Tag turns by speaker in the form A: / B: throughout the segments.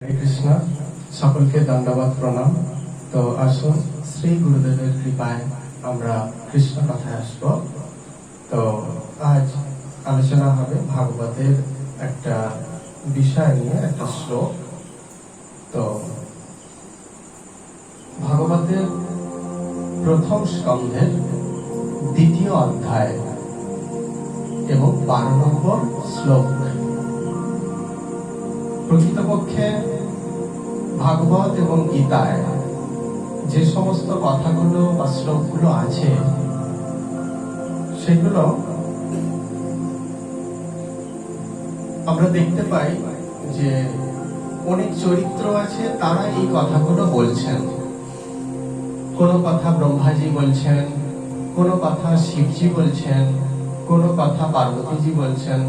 A: হরে কৃষ্ণ, সকলকে দণ্ডবাদ প্রণাম। তো আসুন শ্রী গুরুদেবের কৃপায় আমরা কৃষ্ণ কথায় আসব। তো আজ আলোচনা হবে ভাগবতের একটা বিষয় নিয়ে, একটা শ্লোক। তো ভাগবতের প্রথম স্কন্ধের 2য় অধ্যায় এবং 12 নম্বর শ্লোক। প্রকৃতপক্ষে ভাগবত এবং গীতায় যে সমস্ত কথাগুলো বা শ্লোকগুলো আছে, সেগুলো আমরা দেখতে পাই যে অনেক চরিত্র আছে, তারা এই কথাগুলো বলছেন। কোনো কথা ব্রহ্মাজি বলছেন, কোনো কথা শিবজি বলছেন, কোনো কথা পার্বতীজি বলছেন,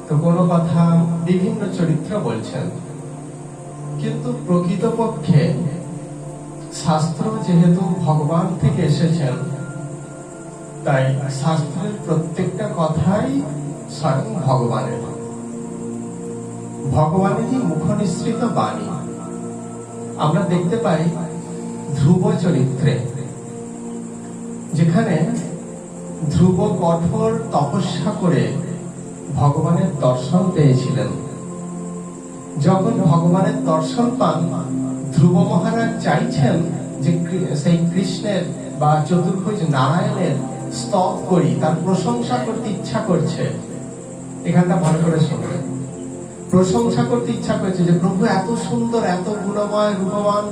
A: তো কোনো কথা বিভিন্ন চরিত্র বলছেন। কিন্তু প্রকৃতপক্ষে শাস্ত্র যেহেতু ভগবান থেকে এসেছেন, তাই শাস্ত্রের প্রত্যেকটা কথাই স্বয়ং ভগবানেরই মুখনিসৃত বাণী। আমরা দেখতে পাই ধ্রুব চরিত্রে, যেখানে ধ্রুব কঠোর তপস্যা করে ভগবানের দর্শন পেয়েছিলেন। যখন ভগবানের দর্শন পান, ধ্রুব মহারাজ চাইছেন যে সেই কৃষ্ণের বা চতুর্ভুজ নারায়ণের স্তব করি, তার প্রশংসা করতে ইচ্ছা করছে। এখানটা ভালো করে শুনবে, প্রশংসা করতে ইচ্ছা করছে যে প্রভু এত সুন্দর, এত গুণময়, রূপবান,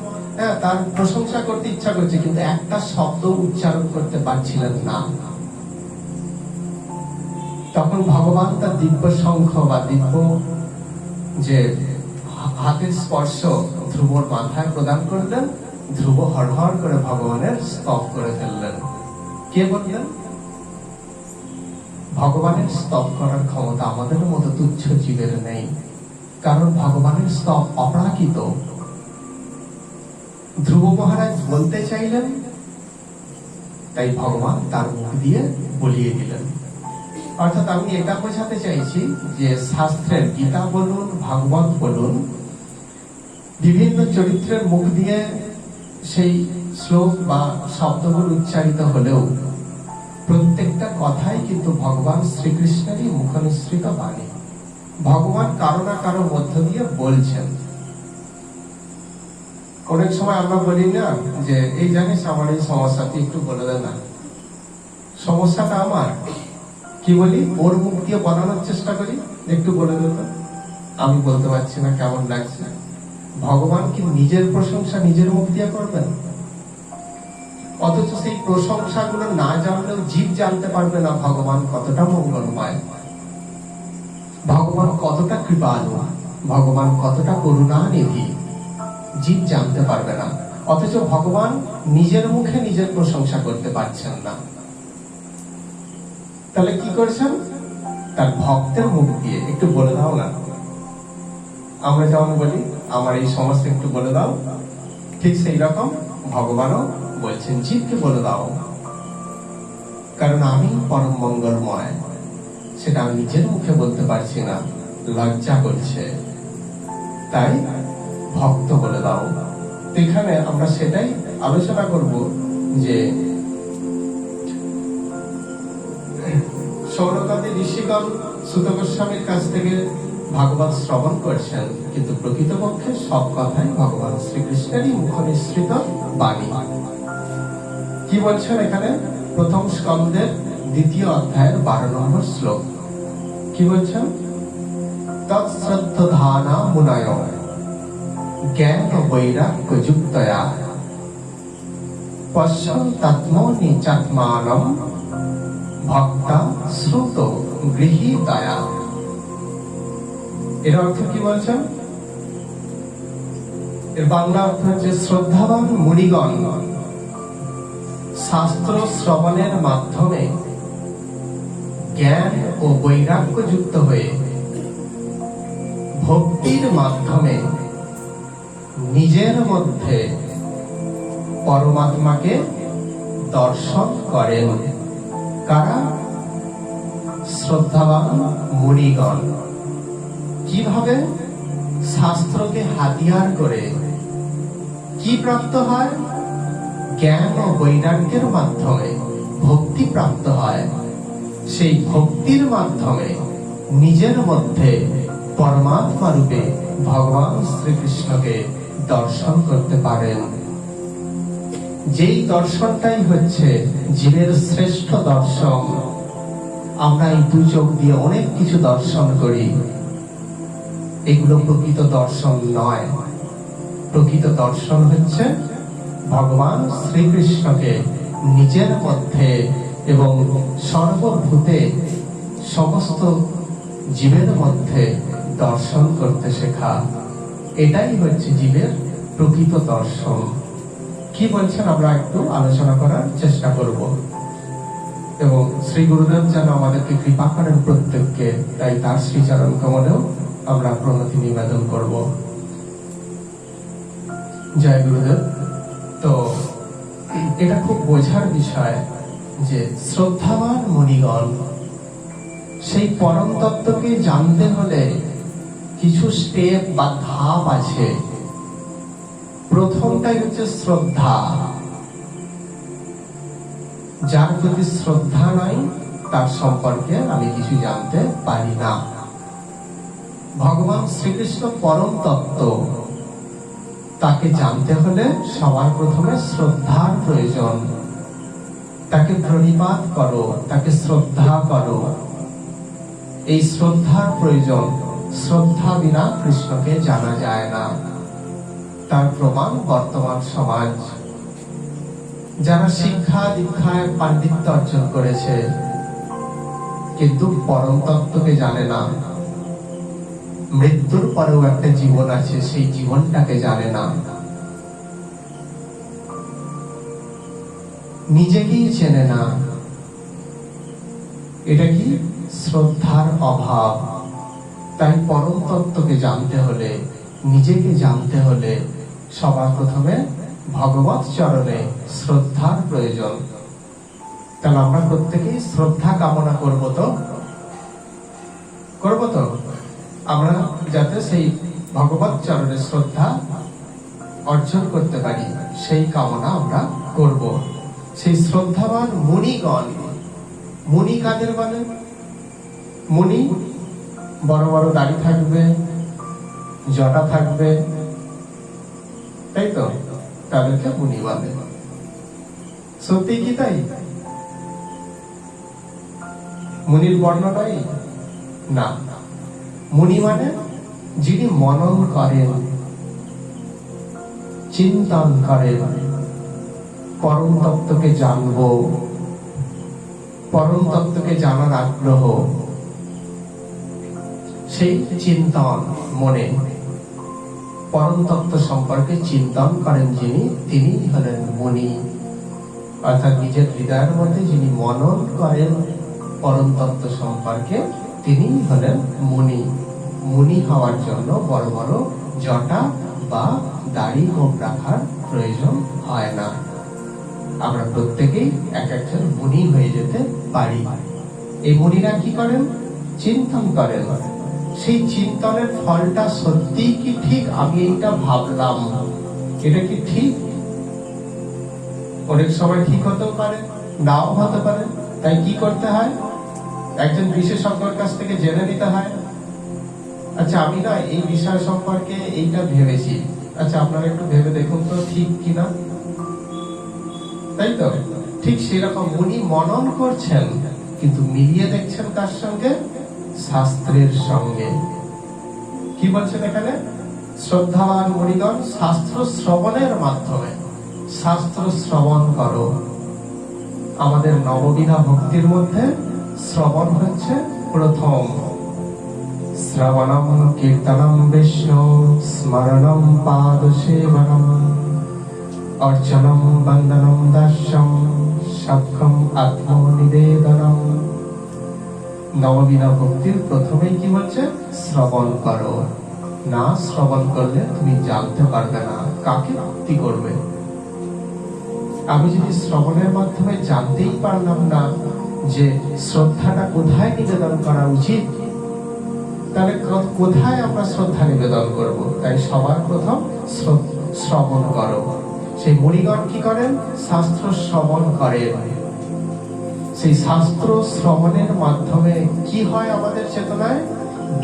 A: তার প্রশংসা করতে ইচ্ছা করছে, কিন্তু একটা শব্দ উচ্চারণ করতে পারছিলেন না। তখন ভগবান তার দিব্য শঙ্খ বা দিব্য যে হাতের স্পর্শ ধ্রুবর মাথায় প্রদান করলেন। ধ্রুব হড়হড় করে ভগবানের স্তব করে ফেললেন। কে বললেন? ভগবানের স্তব করার ক্ষমতা আমাদের মতো তুচ্ছ জীবের নেই, কারণ ভগবানের স্তব অপ্রাকৃত। ধ্রুব মহারাজ বলতে চাইলেন, তাই ভগবান তার মুখ দিয়ে বলিয়ে দিলেন। অর্থাৎ আমি এটা বোঝাতে চাইছি যে শাস্ত্রের, গীতা বলুন, ভাগবত বলুন, বিভিন্ন চরিত্রের মুখ দিয়ে সেই শ্লোক বা শব্দগুলো উচ্চারিত হলেও প্রত্যেকটা কথাই কিন্তু ভগবান শ্রীকৃষ্ণেরই মুখনিসৃত বাণী। ভগবান কারো না কারো মধ্য দিয়ে বলছেন। অনেক সময় আমরা বলি না যে এই জানিস আমার এই সমস্যাটি একটু বলে দে না। সমস্যাটা আমার, কি বলি, ওর মুখ দিয়ে বলানোর চেষ্টা করি, একটু বলে দিত, আমি বলতে পারছি না, কেমন লাগছে। ভগবান কি নিজের প্রশংসা নিজের মুখ দিয়ে করবেন? অথচ সেই প্রশংসাগুলো না জানলেও জীব জানতে পারবে না ভগবান কতটা মঙ্গলময়, ভগবান কতটা কৃপালু, ভগবান কতটা করুণানিধি, জীব জানতে পারবে না। অথচ ভগবান নিজের মুখে নিজের প্রশংসা করতে পারছেন না। তাহলে কি করছেন? তার ভক্তের মুখ দিয়ে একটু বলে দাও না। আমরা যেমন বলি আমার এই সমস্যা একটু বলে দাও, ঠিক সেই রকম ভগবানও বলছেন জীবকে বলে দাও, কারণ আমি পরম মঙ্গলময়, সেটা আমি নিজের মুখে বলতে পারছি না, লজ্জা করছে, তাই ভক্ত বলে দাও। এখানে আমরা সেটাই আলোচনা করব যে সৌনকাদি ঋষিগণ সুত গোস্বামীর কাছ থেকে ভাগবত শ্রবণ করছেন, কিন্তু প্রকৃতপক্ষে সব কথাই ভগবান শ্রীকৃষ্ণেরই মুখনিসৃত বাণী। কি বলছেন এখানে? প্রথম স্কন্ধের 2য় অধ্যায়ের 12 নম্বর শ্লোক। কি বলছেন? তৎশ্রদ্ধধানা মুনয় জ্ঞান বৈরাগ্য যুক্তয়া পশ্যন্তাত্মনি চাত্মানম ভক্তা শ্রুত গৃহীতয়া। এর অর্থ কি বলছেন? এর বাংলা অর্থ হচ্ছে, শ্রদ্ধাবান মুনিগণ শাস্ত্র শ্রবণের মাধ্যমে জ্ঞান ও বৈরাগ্য যুক্ত হয়ে ভক্তির মাধ্যমে নিজের মধ্যে পরমাত্মাকে দর্শন করেন। কারা? শ্রদ্ধাবান মুনিগণ। কিভাবে? শাস্ত্রকে হাতিয়ার করে কি প্রাপ্ত হয়? জ্ঞান ও বৈরাগ্যের মাধ্যমে ভক্তি প্রাপ্ত হয়। সেই ভক্তির মাধ্যমে নিজের মধ্যে পরমাত্মা রূপে ভগবান শ্রীকৃষ্ণকে দর্শন করতে পারেন। যেই দর্শনটাই হচ্ছে জীবের শ্রেষ্ঠ দর্শন। আমরা এই দু চোখ দিয়ে অনেক কিছু দর্শন করি, এগুলো প্রকৃত দর্শন নয়। প্রকৃত দর্শন হচ্ছে ভগবান শ্রীকৃষ্ণকে নিজের মধ্যে এবং সর্বভূতে সমস্ত জীবের মধ্যে দর্শন করতে শেখা। এটাই হচ্ছে জীবের প্রকৃত দর্শন। কি বলছেন আমরা একটু আলোচনা করার চেষ্টা করব, এবং শ্রী গুরুদেব যেন আমাদেরকে কৃপা করেন প্রত্যেককে। তাই তার শ্রীচরণ কমলেও আমরা প্রণতি নিবেদন করব। জয় গুরুদেব। তো এটা খুব বোঝার বিষয় যে শ্রদ্ধাবান মুনিগণ সেই পরম তত্ত্বকে জানতে হলে কিছু স্টেপ বা ধাপ আছে। প্রথমটাই হচ্ছে শ্রদ্ধা। যার প্রতি শ্রদ্ধা নাই তার সম্পর্কে আমি কিছু জানতে পারি না। ভগবান শ্রীকৃষ্ণ পরম তত্ত্ব, তাকে জানতে হলে সবার প্রথমে শ্রদ্ধার প্রয়োজন। তাকে প্রণিপাত করো, তাকে শ্রদ্ধা করো, এই শ্রদ্ধার প্রয়োজন। শ্রদ্ধা বিনা কৃষ্ণকে জানা যায় না। তার প্রমাণ বর্তমান সমাজ। যারা শিক্ষা দীক্ষায় পাণ্ডিত্য অর্জন করেছে কিন্তু পরম তত্ত্বকে জানে না। মৃত্যুর পরেও একটা জীবন আছে, সেই জীবনটাকে জানে না। নিজেকেই চেনে না। এটা কি? শ্রদ্ধার অভাব। তাই পরম তত্ত্বকে জানতে হলে, নিজেকে জানতে হলে সবার প্রথমে ভগবৎ চরণে শ্রদ্ধার প্রয়োজন। তাহলে আমরা প্রত্যেকেই শ্রদ্ধা কামনা করব তো? করব তো? আমরা যাতে সেই ভগবৎ চরণে শ্রদ্ধা অর্জন করতে পারি সেই কামনা আমরা করব। সেই শ্রদ্ধাবান মুনিগণ, মুনি কাদের বলে? মুনি বড় বড় দাড়ি থাকবে, জটা থাকবে, তাই তো? তাদেরকে মুনি বলে। সত্যি কি তাই? মুনির বর্ণটাই না। মুনি মানে যিনি মনন করেন, চিন্তন করেন, পরম তত্ত্বকে জানবো, পরম তত্ত্বকে জানার আগ্রহ, সেই চিন্তন মনে পরম তত্ত্ব সম্পর্কে চিন্তন করেন যিনি, তিনি হলেন মুনি। অর্থাৎ নিজের হৃদয়ের মধ্যে যিনি মনন করেন পরম তত্ত্ব সম্পর্কে, তিনি হলেন মুনি। মুনি হওয়ার জন্য বড় বড় জটা বা দাড়ি গোঁফ রাখার প্রয়োজন হয় না। আমরা প্রত্যেকেই এক একজন মুনি হয়ে যেতে পারি। এই মুনিরা কি করেন? চিন্তন করেন। সেই চিন্তনের ফলটা সত্যি কি ঠিক? আমি এইটা ভাবলাম, এটা কি ঠিক? অনেক সময় ঠিক হতেও পারে, নাও হতে পারে। তাই কি করতে হয়? একজন বিশেষজ্ঞের কাছ থেকে জেনে নিতে হয়। আচ্ছা, আমি না এই বিষয় সম্পর্কে এইটা ভেবেছি, আচ্ছা আপনারা একটু ভেবে দেখুন তো ঠিক কিনা। তাই তো? ঠিক সেরকম মুনি মনন করছেন, কিন্তু মিলিয়ে দেখছেন কার সঙ্গে? শাস্ত্রের সঙ্গে। কি বলছেন এখানে? শ্রদ্ধাবান মুনিগণ শাস্ত্র শ্রবণের মাধ্যমে, শাস্ত্র শ্রবণ করো। আমাদের নববিধা ভক্তির মধ্যে শ্রবণ হচ্ছে প্রথম। শ্রবণম কীর্তনম বিষ্ণু স্মরণম পাদ সেবনম অর্চনম বন্দনম দাস্যম সক্ষম আত্মনিবেদনম। নববিধা ভক্তির প্রথমেই কি হচ্ছে? শ্রবণ করো। না শ্রবণ করলে তুমি জানতে পারবে না কাকে ভক্তি করবে। আমি যদি শ্রবণের মাধ্যমে জানতেই পারলাম না যে শ্রদ্ধাটা কোথায় নিবেদন করা উচিত, তাহলে কোথায় আমরা শ্রদ্ধা নিবেদন করব? তাই সবার প্রথম শ্রবণ করো। সেই মুনিগণ কি করেন? শাস্ত্র শ্রবণ করেন। সেই শাস্ত্র শ্রবণের মাধ্যমে কি হয়? আমাদের চেতনায়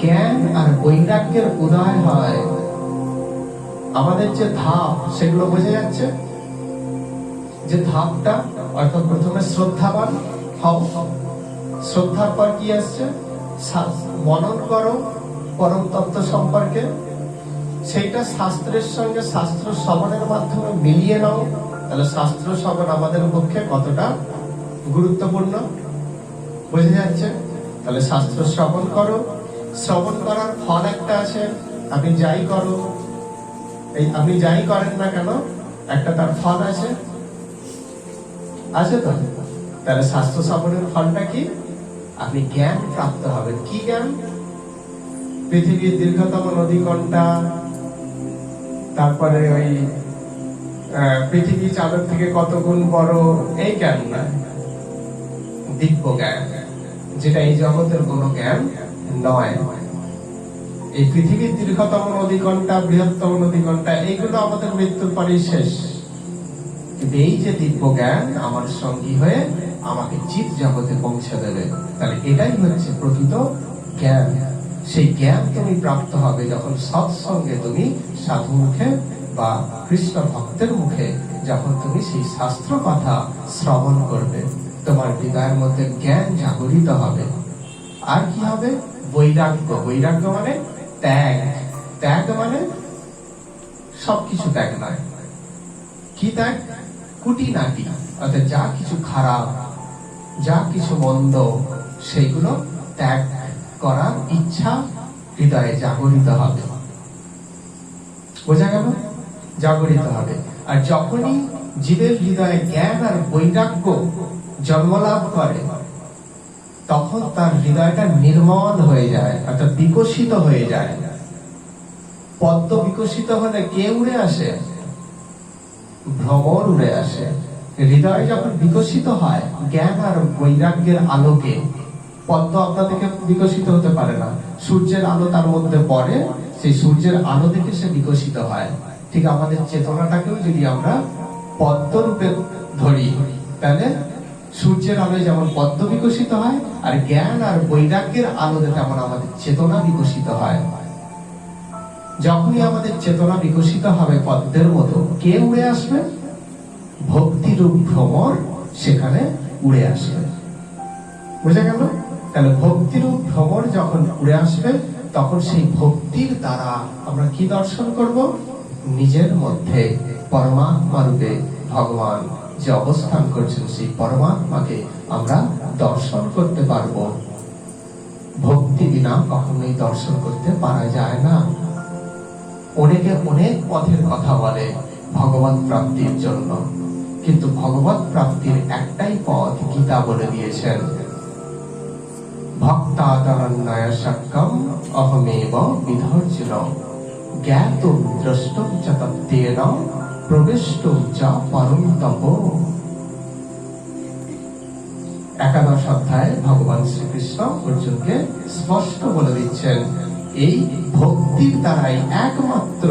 A: জ্ঞান আর বৈরাগ্যের উদয় হয়। আমাদের যে ধাপ, সেগুলো বোঝা যাচ্ছে যে ধাপটা, অর্থাৎ প্রথমে শ্রদ্ধাবান হও, শ্রদ্ধার পর কি আসছে? মনন করো পরম তত্ত্ব সম্পর্কে, সেইটা শাস্ত্রের সঙ্গে শাস্ত্র শ্রবণের মাধ্যমে মিলিয়ে নাও। তাহলে শাস্ত্র শ্রবণ আমাদের পক্ষে কতটা গুরুত্বপূর্ণ বোঝা যাচ্ছে। তাহলে শাস্ত্র শ্রবণ করো। শ্রবণ করার ফল একটা আছে, আপনি যাই করো, এই আপনি যাই করেন না কেন, একটা তার ফল আছে, আছে তো? তাহলে শাস্ত্র শ্রবণের ফলটা কি? আপনি জ্ঞান প্রাপ্ত হবেন। কি জ্ঞান? পৃথিবীর দীর্ঘতম নদী কোনটা, তারপরে ওই পৃথিবী চাঁদের থেকে কত গুণ বড়, এই জ্ঞান না, দিব্য জ্ঞান, যেটা এই জগতের কোনো জ্ঞান নয়। এই পৃথিবীর দীর্ঘতম নদী কোনটা, বৃহত্তম নদী কোনটা, এইগুলো আমাদের মৃত্যুর পরেই শেষ। কিন্তু এই যে দিব্য জ্ঞান আমার সঙ্গী হয়ে আমাকে চিৎ জগতে পৌঁছে দেবে, তাহলে এটাই হচ্ছে প্রকৃত জ্ঞান। সেই জ্ঞান তুমি প্রাপ্ত হবে যখন সৎসঙ্গে তুমি সাধু মুখে বা কৃষ্ণ ভক্তের মুখে যখন তুমি সেই শাস্ত্র কথা শ্রবণ করবে, তোমার হৃদয়ের মধ্যে জ্ঞান জাগরিত হবে। আর কি হবে? বৈরাগ্য। বৈরাগ্য মানে ত্যাগ। ত্যাগ মানে সবকিছু ত্যাগ নয়। কি ত্যাগ? কুটিনাটি, অর্থাৎ যা কিছু খারাপ, যা কিছু মন্দ, সেইগুলো ত্যাগ করার ইচ্ছা হৃদয়ে জাগরিত হবে। বোঝা গেল? জাগরিত হবে। আর যখনই জীবের হৃদয়ে জ্ঞান আর বৈরাগ্য জন্মলাভ করে, তখন তার হৃদয়টা নির্মল হয়ে যায়, অর্থাৎ বিকশিত হয়ে যায়। পদ্ম বিকশিত হলে কে উড়ে আসে? ভ্রমর উড়ে আসে। হৃদয় যখন বিকশিত হয় জ্ঞান আর বৈরাগ্যের আলোকে, পদ্ম আপনা থেকে বিকশিত হতে পারে না, সূর্যের আলো তার মধ্যে পড়ে, সেই সূর্যের আলো থেকে সে বিকশিত হয়। ঠিক আমাদের চেতনাটাকেও যদি আমরা পদ্ম রূপে ধরি, তাহলে সূর্যের আলোয় যেমন পদ্ম বিকশিত হয়, আর জ্ঞান আর বৈরাগ্যের আলোতে তেমন আমাদের চেতনা বিকশিত হয়। যখনই আমাদের চেতনা বিকশিত হবে পদ্মের মতো, কে উড়ে আসবে? ভক্তিরূপ ভ্রমর সেখানে উড়ে আসবে। বুঝা গেল? তাহলে ভক্তিরূপ ভ্রমর যখন উড়ে আসবে, তখন সেই ভক্তির দ্বারা আমরা কি দর্শন করব? নিজের মধ্যে পরমাত্মা রূপে ভগবান যে অবস্থান করছেন, সেই পরমাত্মাকে আমরা দর্শন করতে পারবো। ভক্তি বিনা কখনোই দর্শন করতে পারা যায় না। অনেকে অনেক পথের কথা বলে ভগবত প্রাপ্তির জন্য, কিন্তু ভগবত প্রাপ্তির একটাই পথ গীতা বলে দিয়েছেন, ভক্তাদরণ্যয় শক্যম অহমেব বিধর্জিন জ্ঞাতুম দ্রষ্টুম চ তত্ত্বেন প্রবিষ্টুম চ পরম তপ। একাদশ অধ্যায়ে ভগবান শ্রীকৃষ্ণ অর্জুনকে স্পষ্ট বলে দিচ্ছেন, এই ভক্তির দ্বারাই, একমাত্র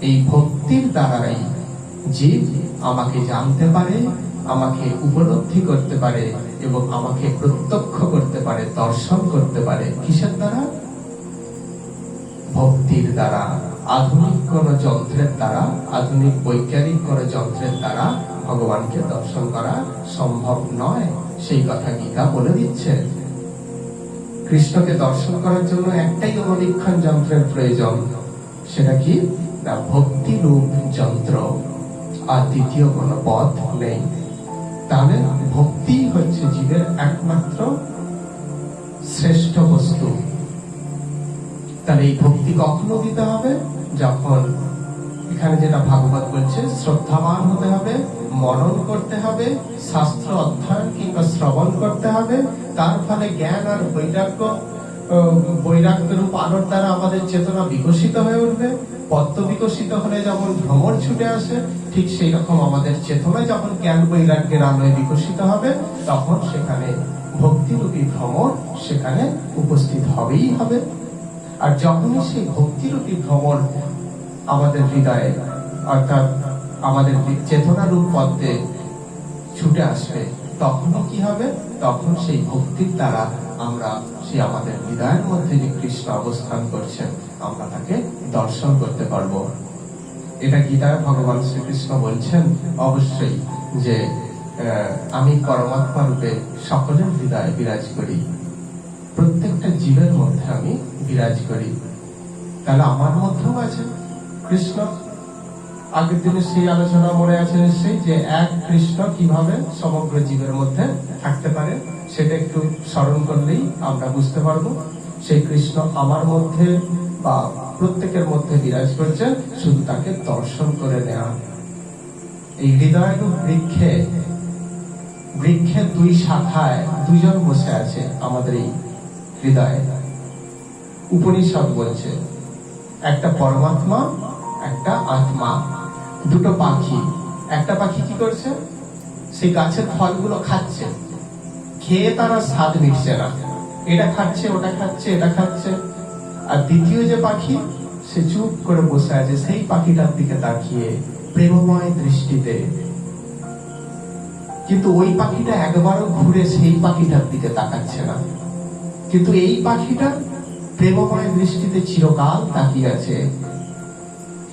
A: এই ভক্তির দ্বারাই জীব আমাকে জানতে পারে, আমাকে উপলব্ধি করতে পারে এবং আমাকে প্রত্যক্ষ করতে পারে, দর্শন করতে পারে। কিসের দ্বারা? ভক্তির দ্বারা। আধুনিক কোন যন্ত্রের দ্বারা, আধুনিক বৈজ্ঞানিক কোন যন্ত্রের দ্বারা ভগবানকে দর্শন করা সম্ভব নয়। সেই কথা গীতা বলে দিচ্ছে। কৃষ্ণকে দর্শন করার জন্য একটাই অনুবীক্ষণ যন্ত্রের প্রয়োজন, সেটা কি? না, ভক্তি রূপ যন্ত্র। আর দ্বিতীয় কোনো পথ নেই। তাহলে ভক্তি হচ্ছে জীবের একমাত্র শ্রেষ্ঠ বস্তু। তাহলে এই ভক্তি কখনো দিতে হবে? যখন এখানে যেটা ভাগবত বলছে, শ্রদ্ধাবান হতে হবে, মনন করতে হবে, শাস্ত্র অধ্যয়ন কিংবা শ্রবণ করতে হবে। তার ফলে জ্ঞান আর বৈরাগ্য রূপ আলোর দ্বারা আমাদের চেতনা বিকশিত হয়ে উঠবে। পদ্ম বিকশিত হলে যেমন ভ্রমর ছুটে আসে, ঠিক সেই রকম আমাদের চেতনা যখন জ্ঞান বৈরাগ্যের আলোয় বিকশিত হবে, তখন সেখানে ভক্তিরূপী ভ্রমর সেখানে উপস্থিত হবেই হবে। আর যখনই সেই ভক্তিরূপী ভ্রমণ আমাদের হৃদয়ে অর্থাৎ আমাদের চেতনা রূপ পদ্মে ছুটে আসবে, তখনও কি হবে? তখন সেই ভক্তির দ্বারা আমরা সেই আমাদের হৃদয়ের মধ্যে যে কৃষ্ণ অবস্থান করছেন আমরা তাকে দর্শন করতে পারবো। এটা গীতায় ভগবান শ্রীকৃষ্ণ বলছেন অবশ্যই যে আমি পরমাত্মা রূপে সকলের হৃদয়ে বিরাজ করি, প্রত্যেকটা জীবের মধ্যে আমি বিরাজ করি। তাহলে আমার মধ্যেও আছে কৃষ্ণ। আগের দিনে সেই আলোচনা মনে আছে নিশ্চয়ই, যে এক কৃষ্ণ কিভাবে সমগ্র জীবের মধ্যে থাকতে পারে, সেটা একটু স্মরণ করলেই আমরা বুঝতে পারবো। সেই কৃষ্ণ আমার মধ্যে বা প্রত্যেকের মধ্যে বিরাজ করছেন, শুধু তাকে দর্শন করে নেওয়া। এই হৃদয় রূপ বৃক্ষের দুই শাখায় দুজন বসে আছে আমাদের এই হৃদয়ে। উপনিষদ বলছে একটা পরমাত্মা, একটা আত্মা, দুটো পাখি। একটা পাখি কি করছে? সেই গাছের ফলগুলো খাচ্ছে, খেয়ে তারা স্বাদ মিটছে না, এটা খাচ্ছে, ওটা খাচ্ছে, এটা খাচ্ছে। আর দ্বিতীয় যে পাখি, সে চুপ করে বসে আছে সেই পাখিটার দিকে তাকিয়ে প্রেমময় দৃষ্টিতে। কিন্তু ওই পাখিটা একবারও ঘুরে সেই পাখিটার দিকে তাকাচ্ছে না, কিন্তু এই পাখিটা প্রেমময় দৃষ্টিতে চিরকাল তাকিয়ে আছে।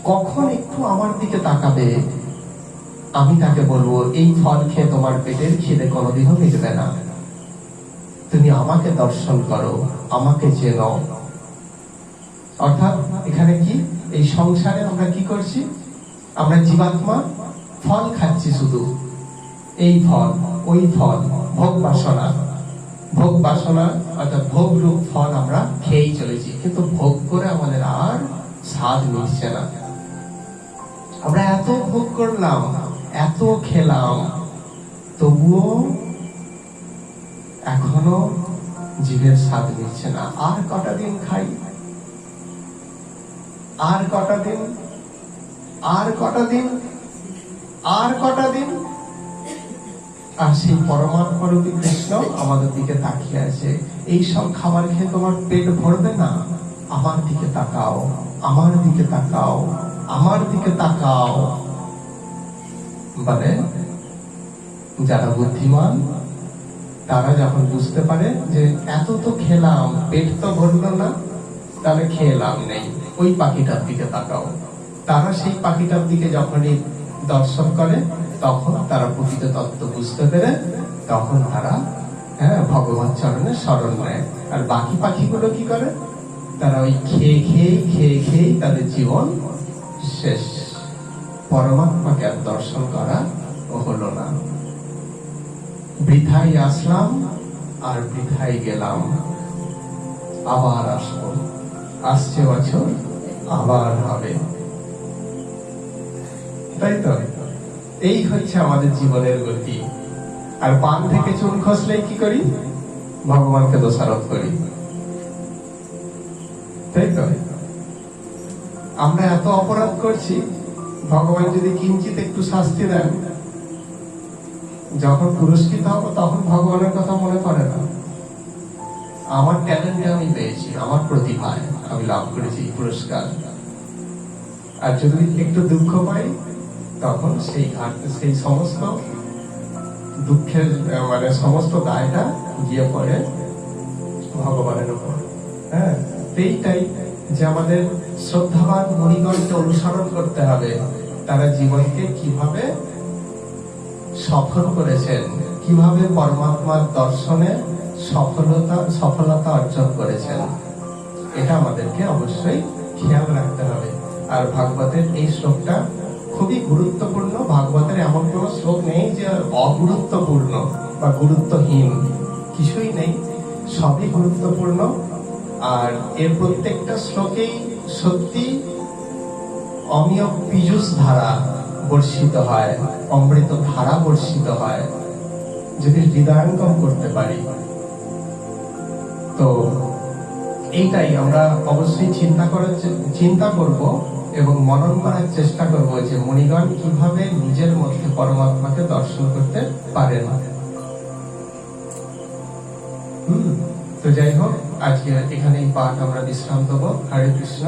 A: কখন একটু আমার দিকে তাকাবে, আমি তাকে বলবো এই ফল খেয়ে তোমার পেটের খিদে কোনোদিনও মিটবে না, তুমি আমাকে দর্শন করো, আমাকে চেনো। অর্থাৎ এখানে কি, এই সংসারে আমরা কি করছি? আমরা জীবাত্মা ফল খাচ্ছি, শুধু এই ফল ওই ফল, ভোগ বাসনা অর্থাৎ ভোগ রূপ ফল আমরা খেয়েই চলেছি, কিন্তু ভোগ করে আমাদের আর স্বাদ মিটছে না। আমরা এত ভোগ করলাম, এত খেলাম, তবুও এখনো জীবের স্বাদ মিটছে না। আর কটা দিন খাই, আর কটা দিন, আর কটা দিন, আর কটা দিন। আর সেই পরমাত্মা রূপী কৃষ্ণ আমাদের দিকে তাকিয়ে আছে। এই সব খাবার খেয়ে তোমার পেট ভরবে না, আমার দিকে তাকাও, আমার দিকে তাকাও, আমার দিকে তাকাও। মানে যারা বুদ্ধিমান তারা যখন বুঝতে পারে যে এত তো খেলাম, পেট তো ভরলো না, তাহলে খেয়ে লাভ নেই, ওই পাখিটার দিকে তাকাও। তারা সেই পাখিটার দিকে যখনই দর্শন করে, তখন তারা প্রকৃত তত্ত্ব বুঝতে পেরে তখন তারা ভগবান চরণে শরণ নেয়। আর বাকি পাখিগুলো কি করে? তারা ওই খেয়ে খেয়ে তাদের জীবন শেষ, পরমাত্মাকে আর দর্শন করা হলো না। বৃথাই আসলাম আর বৃথাই গেলাম, আবার আসবো, আসছে বছর আবার হবে। তাই তো, এই হচ্ছে আমাদের জীবনের গতি। আর পান থেকে চুন খসলেই কি করি? ভগবানকে দোষারোপ করি। তাই তো, আমরা এত অপরাধ করছি, ভগবান যদি কিঞ্চিত একটু শাস্তি দেন, যখন পুরস্কৃত হবো তখন ভগবানের কথা মনে পড়ে না। আমার ট্যালেন্টে আমি পেয়েছি, আমার প্রতিভায় আমি লাভ করেছি পুরস্কার। আর যদি একটু দুঃখ পাই, তখন সেই সমস্ত দুঃখের মানে সমস্ত দায়টা গিয়ে পড়ে ভগবানের উপর। এইটাই যে আমাদের শ্রদ্ধাবান মুনিগণকে অনুসরণ করতে হবে, তারা জীবনকে কিভাবে সফল করেছেন, কিভাবে পরমাত্মার দর্শনে সফলতা অর্জন করেছেন, এটা আমাদেরকে অবশ্যই খেয়াল রাখতে হবে। আর ভাগবতের এই শ্লোকটা খুবই গুরুত্বপূর্ণ। ভাগবতের এমন কোন শ্লোক নেই যে অগুরুত্বপূর্ণ বা গুরুত্বহীন, কিছুই নেই, সবই গুরুত্বপূর্ণ। আর এর প্রত্যেকটা শ্লোকেই সত্যি অমীয় পীযুষ ধারা বর্ষিত হয়, অমৃত ধারা বর্ষিত হয়, যদি হৃদয়ঙ্গম করতে পারি। তো এইটাই আমরা অবশ্যই চিন্তা করব এবং মনন করার চেষ্টা করব যে মুনিগণ কিভাবে নিজের মধ্যে পরমাত্মাকে দর্শন করতে পারেন। তো যাই হোক, আজকে এখানেই পাঠ আমরা বিশ্রাম দেবো। হরে কৃষ্ণ।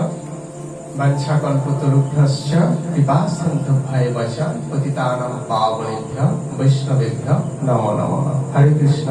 A: বাঞ্ছা কল্পতরুভ্যশ্চ কৃপা সিন্ধুভ্যেব চ পতিতানাং পাবনেভ্যো বৈষ্ণবেভ্যো নমো নমঃ। হরে কৃষ্ণ।